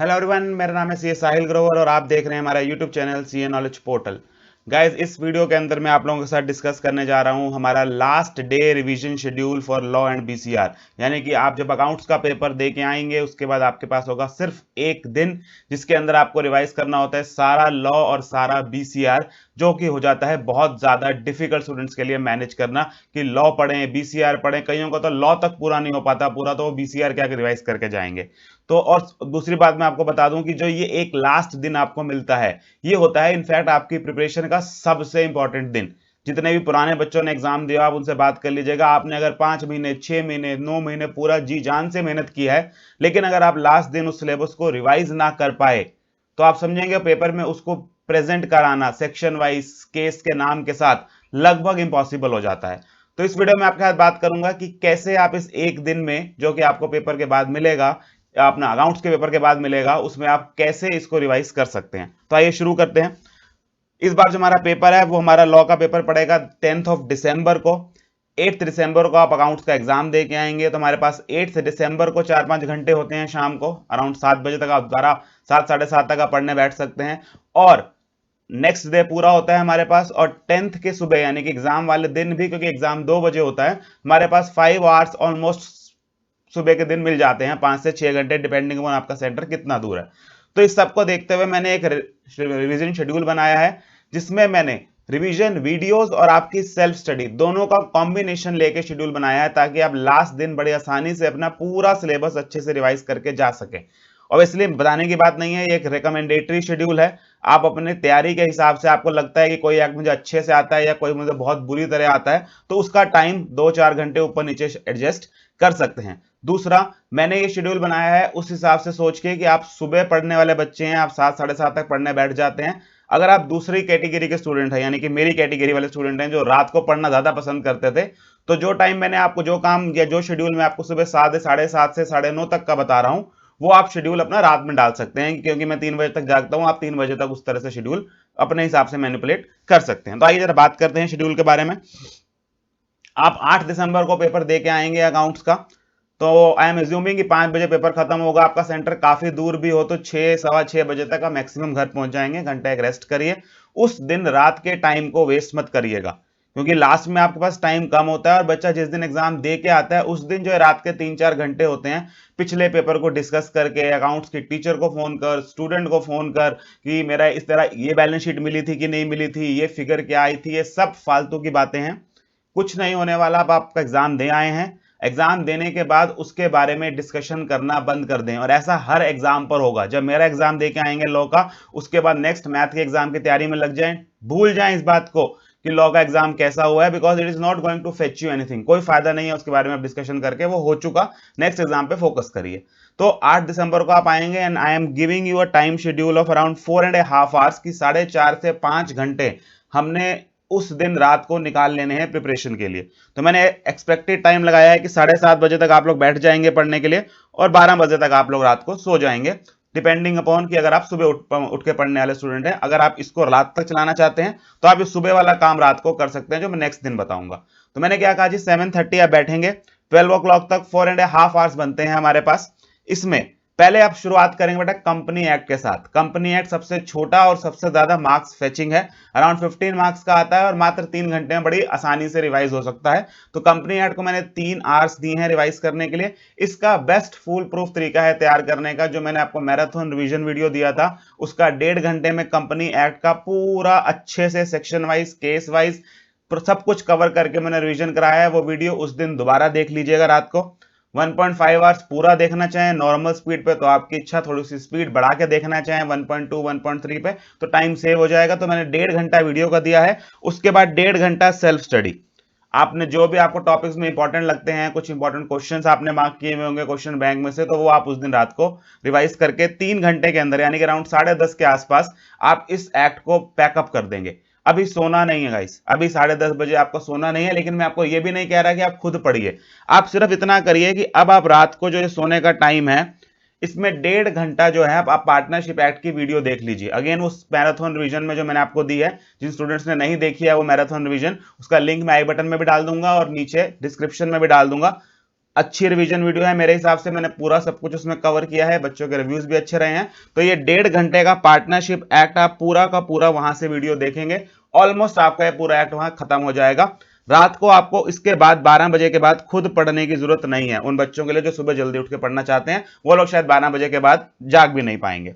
Hello everyone, मेरा नाम है सी साहिल ग्रोवर और आप देख रहे हैं हमारा YouTube channel C knowledge portal. Guys, इस वीडियो के अंदर मैं आप लोगों के साथ डिस्कस करने जा रहा हूं हमारा last day revision schedule for law and BCR. यानी कि आप जब अकाउंट्स का पेपर दे के आएंगे उसके बाद आपके पास होगा सिर्फ एक दिन जिसके अंदर आपको रिवाइज करना होता है सारा लॉ और सारा बीसीआर, जो कि हो जाता है बहुत ज्यादा डिफिकल्ट स्टूडेंट्स के लिए मैनेज करना कि लॉ पढ़ें बीसीआर पढ़ें। कईयों को तो लॉ तक पूरा नहीं हो पाता, पूरा तो वो बीसीआर क्या रिवाइज करके जाएंगे। तो और दूसरी बात मैं आपको बता दूं कि जो ये एक लास्ट दिन आपको मिलता है, ये होता है इनफैक्ट आपकी प्रिपरेशन का सबसे इंपॉर्टेंट दिन। जितने भी पुराने बच्चों ने एग्जाम दिया आप उनसे बात कर लीजिएगा, आपने अगर 5 महीने 6 महीने 9 महीने पूरा जी जान से मेहनत की है, लेकिन अगर आप लास्ट दिन उस सिलेबस को रिवाइज ना कर पाए तो आप समझेंगे पेपर में उसको प्रेजेंट कराना सेक्शन वाइज केस के नाम के साथ लगभग इंपॉसिबल हो जाता है। तो इस वीडियो में आपके साथ बात करूंगा कि कैसे आप इस एक दिन में जो कि आपको पेपर के बाद मिलेगा, अपना अकाउंट्स के पेपर के बाद मिलेगा, उसमें आप कैसे इसको रिवाइज कर सकते हैं। तो आइए शुरू करते हैं। इस बार जो हमारा पेपर है वो हमारा लॉ का पेपर पड़ेगा 10 दिसंबर को। 8 दिसंबर को आप अकाउंट्स का एग्जाम दे के आएंगे, तो हमारे पास 8 दिसंबर को 4-5 घंटे होते हैं शाम को, अराउंड 7 बजे तक आप दोबारा 7 साढ़े 7 तक आप पढ़ने बैठ सकते हैं। और नेक्स्ट डे पूरा होता है हमारे पास, और 10th के सुबह यानी कि एग्जाम वाले दिन भी, क्योंकि एग्जाम 2 बजे होता है, हमारे पास 5 आवर्स ऑलमोस्ट सुबह के दिन मिल जाते हैं, 5 से 6 घंटे डिपेंडिंग ऑन आपका सेंटर कितना दूर है। तो इस सबको देखते हुए मैंने एक रिवीजन शेड्यूल बनाया है जिसमें मैंने रिवीजन वीडियोस और आपकी सेल्फ स्टडी दोनों का कॉम्बिनेशन लेके शेड्यूल बनाया है, ताकि आप लास्ट दिन बड़ी आसानी से अपना पूरा सिलेबस अच्छे से रिवाइज करके जा सके। और इसलिए बताने की बात नहीं है, ये एक रिकमेंडेटरी शेड्यूल है। आप अपने तैयारी के हिसाब से, आपको लगता है कि कोई एक मुझे अच्छे से आता है या कोई मुझे बहुत बुरी तरह आता है, तो उसका टाइम 2-4 घंटे ऊपर नीचे एडजस्ट कर सकते हैं। दूसरा, मैंने ये शेड्यूल बनाया है उस हिसाब से सोच के कि आप सुबह पढ़ने वाले बच्चे हैं, आप 7 साढ़े 7 तक पढ़ने बैठ जाते हैं। अगर आप दूसरी कैटेगरी के स्टूडेंट हैं, यानी कि मेरी कैटेगरी वाले स्टूडेंट हैं जो रात को पढ़ना ज्यादा पसंद करते थे, तो जो टाइम मैंने आपको, जो काम या जो शेड्यूल मैं आपको सुबह 7 साढ़े 7 से 9:30 तक का बता रहा हूं, वो आप शेड्यूल अपना रात में डाल सकते हैं। क्योंकि मैं 3 बजे तक जागता हूं, आप 3 बजे तक उस तरह से शेड्यूल अपने हिसाब से मैनिपुलेट कर सकते हैं। तो आइए जरा बात करते हैं शेड्यूल के बारे में। आप 8 दिसंबर को पेपर दे के आएंगे अकाउंट्स का, तो आई एम एज्यूमिंग कि 5 बजे पेपर खत्म होगा, आपका सेंटर काफी दूर भी हो तो 6 सवा 6 बजे तक आप मैक्सिमम घर पहुंच जाएंगे। घंटा एक रेस्ट करिए। उस दिन रात के टाइम को वेस्ट मत करिएगा, क्योंकि लास्ट में आपके पास टाइम कम होता है और बच्चा जिस दिन एग्जाम दे के आता है उस दिन जो है रात के 3-4 घंटे होते हैं पिछले पेपर को डिस्कस करके, अकाउंट्स की टीचर को फोन कर, स्टूडेंट को फोन कर कि मेरा इस तरह ये बैलेंस शीट मिली थी कि नहीं मिली थी, ये फिगर क्या आई थी, ये सब फालतू की बातें हैं। कुछ नहीं होने वाला। आप आपका एग्जाम दे आए हैं, एग्जाम देने के बाद उसके बारे में डिस्कशन करना बंद कर दें। और ऐसा हर एग्जाम पर होगा। जब मेरा एग्जाम दे के आएंगे लॉ का, उसके बाद नेक्स्ट मैथ के एग्जाम की तैयारी में लग जाएं, भूल जाएं इस बात को कि लॉ का एग्जाम कैसा हुआ है, because it is not going to fetch you anything. कोई फायदा नहीं है उसके बारे में डिस्कशन करके, वो हो चुका। नेक्स्ट एग्जाम पे फोकस करिए। तो 8 दिसंबर को आप आएंगे and I am giving you a time schedule of around 4.5 hours की 4.5 से 5 घंटे हमने उस दिन रात को निकाल लेने हैं प्रिपरेशन के लिए। तो मैंने एक्सपेक्टेड टाइम लगाया है कि 7:30 बजे तक आप लोग बैठ जाएंगे पढ़ने के लिए और 12 बजे तक आप लोग रात को सो जाएंगे, डिपेंडिंग अपॉन कि अगर आप सुबह उठ के पढ़ने वाले स्टूडेंट हैं। अगर आप इसको रात तक चलाना चाहते हैं तो आप इस सुबह वाला काम रात को कर सकते हैं, जो मैं नेक्स्ट दिन बताऊंगा। तो मैंने क्या कहा जी, 7:30 आप बैठेंगे, 12 o'clock तक 4.5 आवर्स बनते हैं हमारे पास। इसमें पहले आप शुरुआत करेंगे बेटा कंपनी एक्ट के साथ। कंपनी एक्ट सबसे छोटा और सबसे ज्यादा मार्क्स फेचिंग है, अराउंड 15 मार्क्स का आता है और मात्र 3 घंटे में बड़ी आसानी से रिवाइज हो सकता है। तो कंपनी एक्ट को मैंने 3 आवर्स दिए हैं रिवाइज करने के लिए। इसका बेस्ट फुल प्रूफ तरीका है तैयार करने का, जो मैंने आपको मैराथन रिवीजन वीडियो दिया था, उसका 1.5 घंटे में कंपनी एक्ट का पूरा अच्छे से सेक्शन वाइज केस वाइज सब कुछ कवर करके मैंने रिवीजन कराया है। वो वीडियो उस दिन दोबारा देख लीजिएगा रात को। 1.5 आवर्स पूरा देखना चाहें नॉर्मल स्पीड पे तो आपकी इच्छा, थोड़ी सी स्पीड बढ़ा के देखना चाहें 1.2 1.3 पे तो टाइम सेव हो जाएगा। तो मैंने 1.5 घंटा वीडियो का दिया है, उसके बाद 1.5 घंटा सेल्फ स्टडी। आपने जो भी आपको टॉपिक्स में इंपॉर्टेंट लगते हैं, कुछ इंपॉर्टेंट क्वेश्चंस आपने मार्क किए हुए होंगे क्वेश्चन बैंक में से, तो वो आप उस दिन रात को रिवाइज करके 3 घंटे के अंदर यानी कि अराउंड 10:30 के आसपास आप इस एक्ट को पैकअप कर देंगे। अभी सोना नहीं है गाइस, अभी 10:30 बजे आपको सोना नहीं है, लेकिन मैं आपको ये भी नहीं कह रहा कि आप खुद पढ़िए। आप सिर्फ इतना करिए कि अब आप रात को जो सोने का टाइम है, इसमें 1.5 घंटा जो है आप पार्टनरशिप एक्ट की वीडियो देख लीजिए। अगेन उस मैराथन रिवीजन में जो मैंने आपको दी है, जिन स्टूडेंट्स ने नहीं देखी है वो मैराथन रिवीजन, उसका लिंक मैं आई बटन में भी डाल दूंगा और नीचे डिस्क्रिप्शन में भी डाल दूंगा। अच्छी रिवीजन वीडियो है मेरे हिसाब से, मैंने पूरा सब कुछ उसमें कवर किया है, बच्चों के रिव्यूज भी अच्छे रहे हैं। तो ये 1.5 घंटे का पार्टनरशिप एक्ट आप पूरा का पूरा वहां से वीडियो देखेंगे, ऑलमोस्ट आपका ये पूरा एक्ट वहां खत्म हो जाएगा। रात को आपको इसके बाद 12 बजे के बाद खुद पढ़ने की जरूरत नहीं है, उन बच्चों के लिए जो सुबह जल्दी उठ के पढ़ना चाहते हैं, वो लोग शायद 12 बजे के बाद जाग भी नहीं पाएंगे।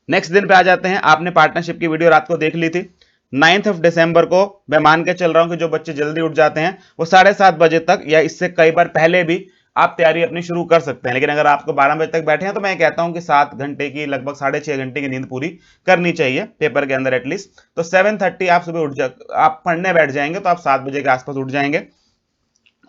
नेक्स्ट दिन पे आ जाते हैं। आपने पार्टनरशिप की वीडियो रात को देख ली थी। 9 दिसंबर को मैं मान के चल रहा हूं कि जो बच्चे जल्दी उठ जाते हैं वो 7:30 बजे तक या इससे कई बार पहले भी आप तैयारी अपनी शुरू कर सकते हैं। लेकिन अगर आपको 12 बजे तक बैठे हैं तो मैं कहता हूं कि 7 घंटे की, लगभग 6.5 घंटे की नींद पूरी करनी चाहिए पेपर के अंदर एटलीस्ट। तो 7:30 आप सुबह आप पढ़ने बैठ जाएंगे तो आप 7 बजे के आसपास उठ जाएंगे।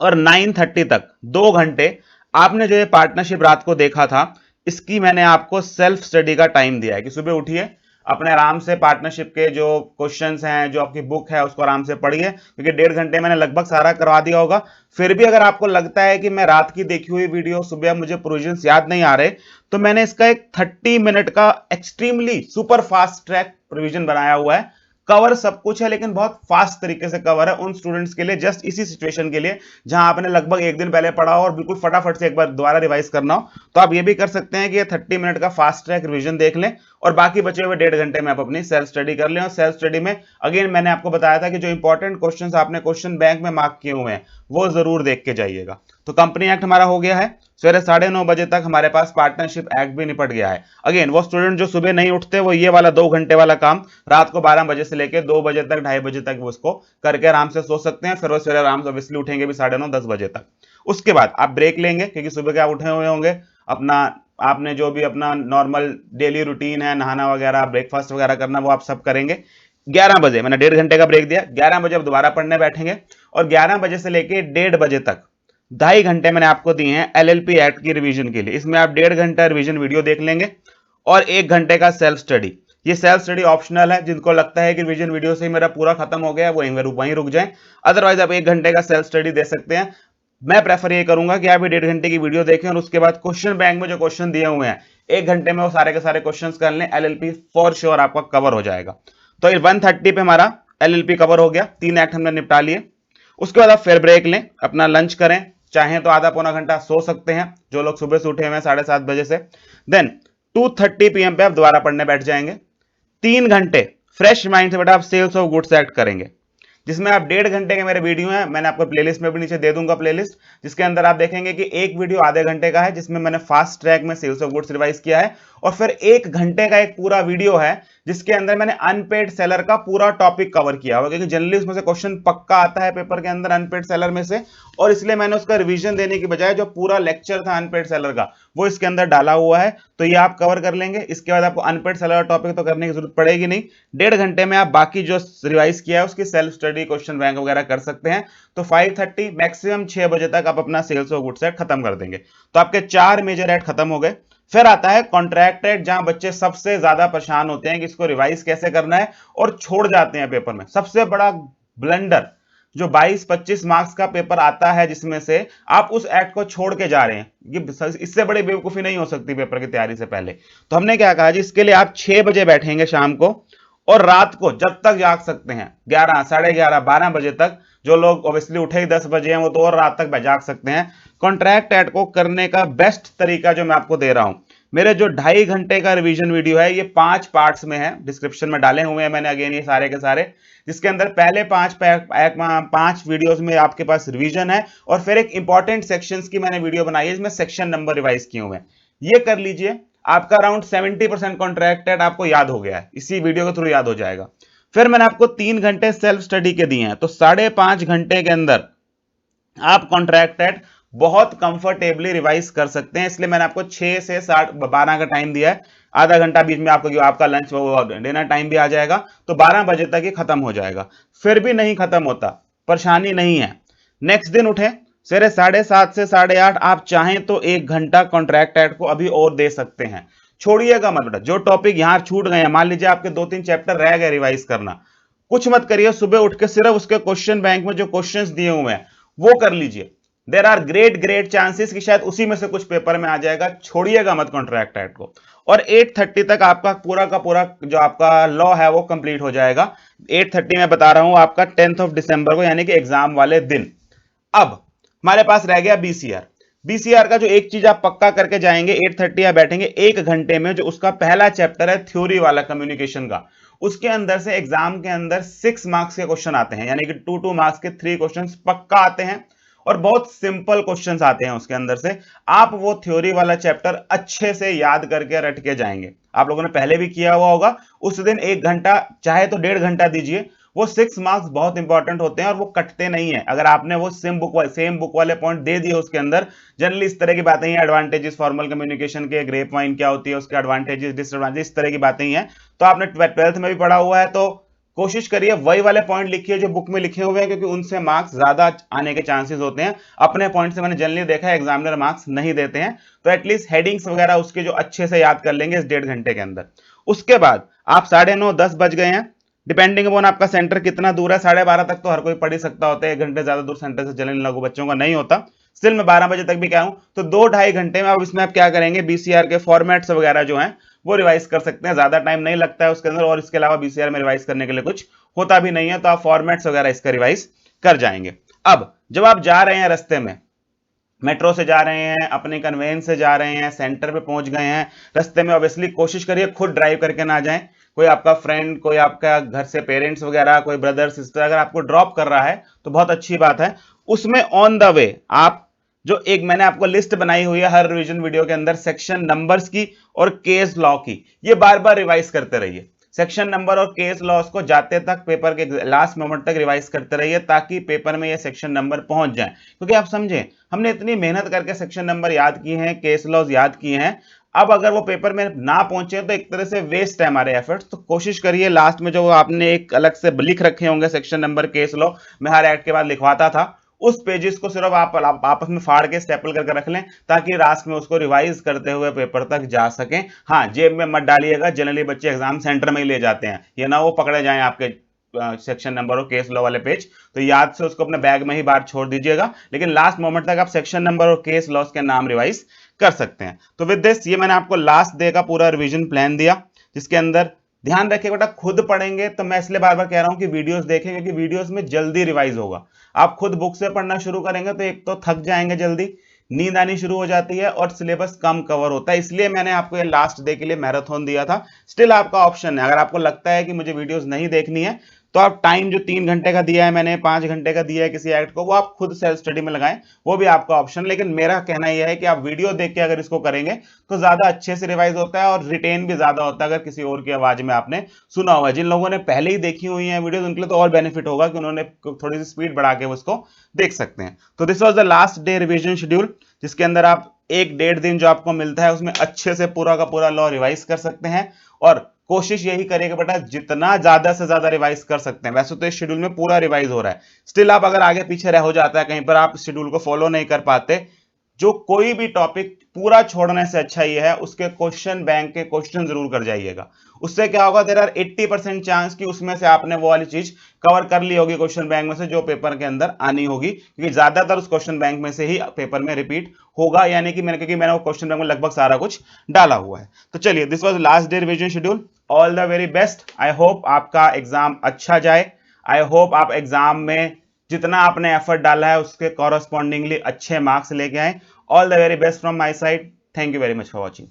और 9:30 तक 2 घंटे आपने जो ये पार्टनरशिप रात को देखा था, इसकी मैंने आपको सेल्फ स्टडी का टाइम दिया है कि सुबह उठिए, अपने आराम से पार्टनरशिप के जो क्वेश्चंस हैं, जो आपकी बुक है, उसको आराम से पढ़िए, क्योंकि 1.5 घंटे मैंने लगभग सारा करवा दिया होगा। फिर भी अगर आपको लगता है कि मैं रात की देखी हुई वीडियो सुबह मुझे प्रोविजंस याद नहीं आ रहे, तो मैंने इसका एक 30 मिनट का extremely super fast track provision बनाया हुआ है। कवर सब कुछ है लेकिन बहुत फास्ट तरीके से कवर है उन स्टूडेंट्स के लिए, जस्ट इसी सिचुएशन के लिए जहां आपने लगभग एक दिन पहले पढ़ा हो और बिल्कुल फटाफट से एक बार दोबारा रिवाइज करना हो। तो आप ये भी कर सकते हैं कि ये 30 मिनट का फास्ट ट्रैक रिवीजन देख लें और बाकी बचे हुए 1.5 घंटे में आप अपनी सेल्फ स्टडी कर लें। और सेल्फ स्टडी में अगेन मैंने आपको बताया था कि जो इंपॉर्टेंट क्वेश्चंस आपने क्वेश्चन बैंक में मार्क किए हुए हैं वो जरूर देख के जाइएगा। तो कंपनी एक्ट हमारा हो गया है। सवेरे 9:30 बजे तक हमारे पास पार्टनरशिप एक्ट भी निपट गया है। अगेन वो स्टूडेंट जो सुबह नहीं उठते, वो ये वाला 2 घंटे वाला काम रात को 12 बजे से लेकर 2 बजे तक, 2:30 बजे तक वो उसको करके आराम से सो सकते हैं। फिर वो सवेरे आराम से ऑब्वियसली उठेंगे भी 9:30 10 बजे तक। उसके बाद आप ब्रेक लेंगे क्योंकि सुबह के आप उठे हुए होंगे, अपना आपने जो भी अपना नॉर्मल डेली रूटीन है, नहाना वगैरह, ब्रेकफास्ट वगैरह करना, वो आप सब करेंगे। 11 बजे मैंने 1.5 घंटे का ब्रेक दिया, 11 बजे आप दोबारा पढ़ने बैठेंगे और 11 बजे से लेके 1:30 बजे तक 2.5 घंटे मैंने आपको दिए हैं एलएलपी एक्ट की रिवीजन के लिए। इसमें आप 1.5 घंटा रिवीजन वीडियो देख लेंगे और 1 घंटे का सेल्फ स्टडी। ये सेल्फ स्टडी ऑप्शनल है, जिनको लगता है कि रिवीजन वीडियो से ही मेरा पूरा खत्म हो गया, वो वहीं रुक जाएं। अदरवाइज आप 1 घंटे का सेल्फ स्टडी दे सकते हैं। मैं प्रेफर ये करूंगा कि आप 1.5 घंटे की वीडियो देखें और उसके बाद क्वेश्चन बैंक में जो क्वेश्चन दिए हुए हैं 1 घंटे में वो सारे के सारे क्वेश्चन कर लें। एलएलपी फॉर श्योर आपका कवर हो जाएगा। तो 1:30 पे हमारा एलएलपी कवर हो गया, 3 एक्ट हमने निपटा लिए। उसके बाद आप फिर ब्रेक लें, अपना लंच करें, चाहें तो आधा पौना घंटा सो सकते हैं जो लोग सुबह से उठे हुए हैं 7:30 बजे से। देन 2:30 PM पे आप दोबारा पढ़ने बैठ जाएंगे। 3 घंटे फ्रेश माइंड से बेटा आप सेल्स ऑफ गुड्स एक्ट करेंगे, जिसमें आप 1.5 घंटे के मेरे वीडियो हैं, मैंने आपको प्लेलिस्ट में भी नीचे दे दूंगा प्लेलिस्ट, जिसके अंदर आप देखेंगे कि एक वीडियो आधे घंटे का है जिसमें मैंने फास्ट ट्रैक में सेल्स ऑफ गुड्स रिवाइज किया है, और फिर 1 घंटे का एक पूरा वीडियो है जिसके अंदर मैंने अनपेड सेलर का पूरा टॉपिक कवर किया हुआ, क्योंकि जनरली उसमें से क्वेश्चन पक्का आता है पेपर के अंदर अनपेड सेलर में से, और इसलिए मैंने उसका रिवीजन देने की बजाय जो पूरा लेक्चर था अनपेड सेलर का वो इसके अंदर डाला हुआ है। तो ये आप कवर कर लेंगे। इसके बाद आपको अनपेड सेलर टॉपिक तो करने की जरूरत पड़ेगी नहीं। 1.5 घंटे में आप बाकी जो रिवाइज किया है उसकी सेल्फ स्टडी, क्वेश्चन बैंक वगैरह कर सकते हैं। तो 5:30 मैक्सिमम 6 बजे तक आप अपना सेल्स ऑफ गुड्स एक्ट खत्म कर देंगे। तो आपके 4 मेजर एक्ट खत्म हो गए। फिर आता है कॉन्ट्रैक्ट एक्ट, जहां बच्चे सबसे ज्यादा परेशान होते हैं कि इसको रिवाइज कैसे करना है और छोड़ जाते हैं पेपर में। सबसे बड़ा ब्लंडर जो 22-25 मार्क्स का पेपर आता है जिसमें से आप उस एक्ट को छोड़ के जा रहे हैं, ये इससे बड़ी बेवकूफी नहीं हो सकती पेपर की तैयारी से पहले। तो हमने क्या कहा जी, इसके लिए आप 6 बजे बैठेंगे शाम को, और रात को जब तक जाग सकते हैं 11, 11:30, 12 बजे तक, जो लोग ऑब्वियसली उठे ही 10 बजे हैं वो तो और रात तक जाग सकते हैं। कॉन्ट्रैक्ट एक्ट को करने का बेस्ट तरीका जो मैं आपको दे रहा हूं, मेरे जो 2.5 घंटे का रिवीजन वीडियो है ये 5 पार्ट्स में है, डिस्क्रिप्शन में डाले हुए हैं मैंने अगेन ये सारे के सारे, जिसके अंदर पहले 5 वीडियोस में आपके पास रिवीजन है और फिर एक इंपॉर्टेंट सेक्शंस की मैंने वीडियो बनाई है इसमें सेक्शन नंबर रिवाइज किए हुए हैं। ये कर लीजिए, आपका अराउंड 70% कॉन्ट्रैक्ट एक्ट आपको याद हो गया है, इसी वीडियो के थ्रू याद हो जाएगा। फिर मैंने आपको 3 घंटे सेल्फ स्टडी के दिए हैं, तो 5.5 घंटे के अंदर आप कॉन्ट्रैक्ट एक्ट बहुत कंफर्टेबली रिवाइज कर सकते हैं। इसलिए मैंने आपको 6 से 12 का टाइम दिया है, आधा घंटा बीच में आपको आपका लंच डिनर टाइम भी आ जाएगा, तो 12 बजे तक ये खत्म हो जाएगा। फिर भी नहीं खत्म होता, परेशानी नहीं है, नेक्स्ट दिन उठे सवेरे 7:30 से 8:30, आप चाहें तो 1 घंटा कॉन्ट्रैक्ट एक्ट को अभी और दे सकते हैं। छोड़िएगा मत बेटा, जो टॉपिक यहां छूट गए हैं, मान लीजिए आपके 2-3 चैप्टर रह गए रिवाइज करना, कुछ मत करिए, सुबह उठ के सिर्फ उसके क्वेश्चन बैंक में जो क्वेश्चंस दिए हुए हैं वो कर लीजिए। देर आर ग्रेट चांसेस कि शायद उसी में से कुछ पेपर में आ जाएगा। छोड़िएगा मत कॉन्ट्रैक्ट एक्ट को। और 8:30 तक आपका पूरा का पूरा जो आपका लॉ है वो कंप्लीट हो जाएगा। 8:30 में बता रहा हूं आपका 10 दिसंबर को, यानी कि एग्जाम वाले दिन। अब हमारे पास रह गया बीसीआर। बीसीआर का जो एक चीज आप पक्का करके जाएंगे 8:30 या बैठेंगे 1 घंटे में, जो उसका पहला चैप्टर है थ्योरी वाला कम्युनिकेशन का, उसके अंदर से एग्जाम के अंदर 6 मार्क्स के क्वेश्चन आते हैं, यानी कि 2 मार्क्स के 3 क्वेश्चन पक्का आते हैं और बहुत सिंपल क्वेश्चंस आते हैं उसके अंदर से। आप वो थ्योरी वाला चैप्टर अच्छे से याद करके रट के जाएंगे। आप लोगों ने पहले भी किया हुआ होगा। उस दिन 1 घंटा चाहे तो 1.5 घंटा दीजिए। वो 6 मार्क्स बहुत इंपॉर्टेंट होते हैं और वो कटते नहीं है। अगर आपने वो सेम बुक वाले पॉइंट दे दिए उसके अंदर, जनरली इस तरह की बातें ही, एडवांटेजेस फॉर्मल कम्युनिकेशन के, ग्रेप वाइन क्या होती है, उसके एडवांटेजेस डिसएडवांटेजेस, इस तरह की बातें ही हैं, तो आपने 12th में भी पढ़ा हुआ है, तो कोशिश करिए वही वाले पॉइंट लिखिए जो बुक में लिखे हुए हैं, क्योंकि उनसे मार्क्स ज्यादा आने के चांसेस होते हैं। अपने पॉइंट से मैंने जनरली देखा है एग्जामिनर मार्क्स नहीं देते हैं, तो एटलीस्ट हेडिंग्स वगैरह उसके जो अच्छे से याद कर लेंगे इस 1.5 घंटे के अंदर। उसके बाद आप 9:30-10 बज गए हैं, डिपेंडिंग अपॉन आपका सेंटर कितना दूर है, 12:30 तक तो हर कोई पढ़ ही सकता होता है, 1 घंटे ज्यादा दूर सेंटर से चलने लगो बच्चों का नहीं होता। स्टिल मैं 12 बजे तक भी क्या हूं, तो 2-2.5 घंटे में अब इसमें आप क्या करेंगे, बीसीआर के फॉर्मेट्स वगैरह जो हैं वो रिवाइज कर सकते हैं। ज्यादा टाइम नहीं लगता है उसके अंदर, और इसके अलावा बीसीआर में रिवाइज करने के लिए कुछ होता भी नहीं है, तो आप फॉर्मेट्स वगैरह इसका रिवाइज कर जाएंगे। अब जब आप जा रहे हैं, रास्ते में मेट्रो से जा रहे हैं, अपने कन्वेंस से जा रहे हैं, सेंटर पे पहुंच गए हैं, रास्ते में ऑब्वियसली कोशिश करिए खुद ड्राइव करके ना जाएं। कोई आपका फ्रेंड, कोई आपका घर से पेरेंट्स वगैरह, कोई ब्रदर सिस्टर अगर आपको ड्रॉप कर रहा है तो बहुत अच्छी बात है। उसमें ऑन द वे आप जो एक मैंने आपको लिस्ट बनाई हुई है हर रिवीजन वीडियो के अंदर, सेक्शन नंबर्स की और केस लॉ की, ये बार बार रिवाइज करते रहिए। सेक्शन नंबर और केस लॉस को जाते तक पेपर के लास्ट मोमेंट तक रिवाइज करते रहिए, ताकि पेपर में ये सेक्शन नंबर पहुंच जाए। क्योंकि आप समझें, हमने इतनी मेहनत करके सेक्शन नंबर याद किए हैं, केस लॉज याद किए हैं, अब अगर वो पेपर में ना पहुंचे तो एक तरह से वेस्ट है हमारे एफर्ट्स। तो कोशिश करिए लास्ट में जो आपने एक अलग से लिख रखे होंगे सेक्शन नंबर, केस लॉ, मैं हर एक्ट के बाद लिखवाता था, उस पेजेस को सिर्फ आप आपस में फाड़ के स्टेपल करके रख लें, ताकि लास्ट में उसको रिवाइज करते हुए पेपर तक जा सकें। हाँ, जेब में मत डालिएगा, जनरली बच्चे एग्जाम सेंटर में ही ले जाते हैं, ये ना वो पकड़े जाएं आपके सेक्शन नंबर और केस लॉ वाले पेज, तो याद से उसको अपने बैग में ही बाहर छोड़ दीजिएगा। लेकिन लास्ट मोमेंट तक आप सेक्शन नंबर और केस लॉस के नाम रिवाइज कर सकते हैं। तो विद दिस, ये मैंने आपको लास्ट डे का पूरा रिवीजन प्लान दिया, जिसके अंदर ध्यान रखिए बेटा, खुद पढ़ेंगे तो मैं इसलिए बार बार कह रहा हूं कि वीडियोस देखें, क्योंकि वीडियोस में जल्दी रिवाइज होगा। आप खुद बुक से पढ़ना शुरू करेंगे तो एक तो थक जाएंगे जल्दी, नींद आनी शुरू हो जाती है और सिलेबस कम कवर होता है। इसलिए मैंने आपको ये लास्ट डे के लिए मैराथन दिया था। स्टिल आपका ऑप्शन है, अगर आपको लगता है कि मुझे वीडियोस नहीं देखनी है, तो आप टाइम जो 3 घंटे का दिया है मैंने, 5 घंटे का दिया है किसी एक्ट को, वो आप खुद सेल्फ स्टडी में लगाएं, वो भी आपका ऑप्शन। लेकिन मेरा कहना यह है कि आप वीडियो देख के अगर इसको करेंगे तो ज्यादा अच्छे से रिवाइज होता है और रिटेन भी ज्यादा होता है, अगर किसी और की आवाज में आपने सुना हुआ है। जिन लोगों ने पहले ही देखी हुई है वीडियो, उनके लिए तो और बेनिफिट होगा कि उन्होंने थोड़ी सी स्पीड बढ़ा के उसको देख सकते हैं। तो this was the last day revision schedule, जिसके अंदर आप 1-1.5 दिन जो आपको मिलता है उसमें अच्छे से पूरा का पूरा लॉ रिवाइज कर सकते हैं। और कोशिश यही करिएगा बेटा, जितना ज्यादा से ज्यादा रिवाइज कर सकते हैं। वैसे तो इस शेड्यूल में पूरा रिवाइज हो रहा है, स्टिल आप अगर आगे पीछे रह हो जाता है कहीं पर, आप शेड्यूल को फॉलो नहीं कर पाते, जो कोई भी टॉपिक पूरा छोड़ने से अच्छा ही है उसके क्वेश्चन बैंक के क्वेश्चन जरूर कर जाइएगा। उससे क्या होगा, देयर आर 80% चांस कि उसमें से आपने वो वाली चीज कवर कर ली होगी क्वेश्चन बैंक में से, जो पेपर के अंदर आनी होगी, क्योंकि ज्यादातर उस क्वेश्चन बैंक में से ही पेपर में रिपीट होगा, यानी कि क्योंकि मैंने वो क्वेश्चन बैंक में लगभग सारा कुछ डाला हुआ है। तो चलिए, this was last day revision schedule. All the very best. I hope आपका एग्जाम अच्छा जाए। आई होप आप एग्जाम में जितना आपने एफर्ट डाला है उसके कॉरस्पॉन्डिंगली अच्छे मार्क्स लेके आए। All the very best from my side. Thank you very much for watching.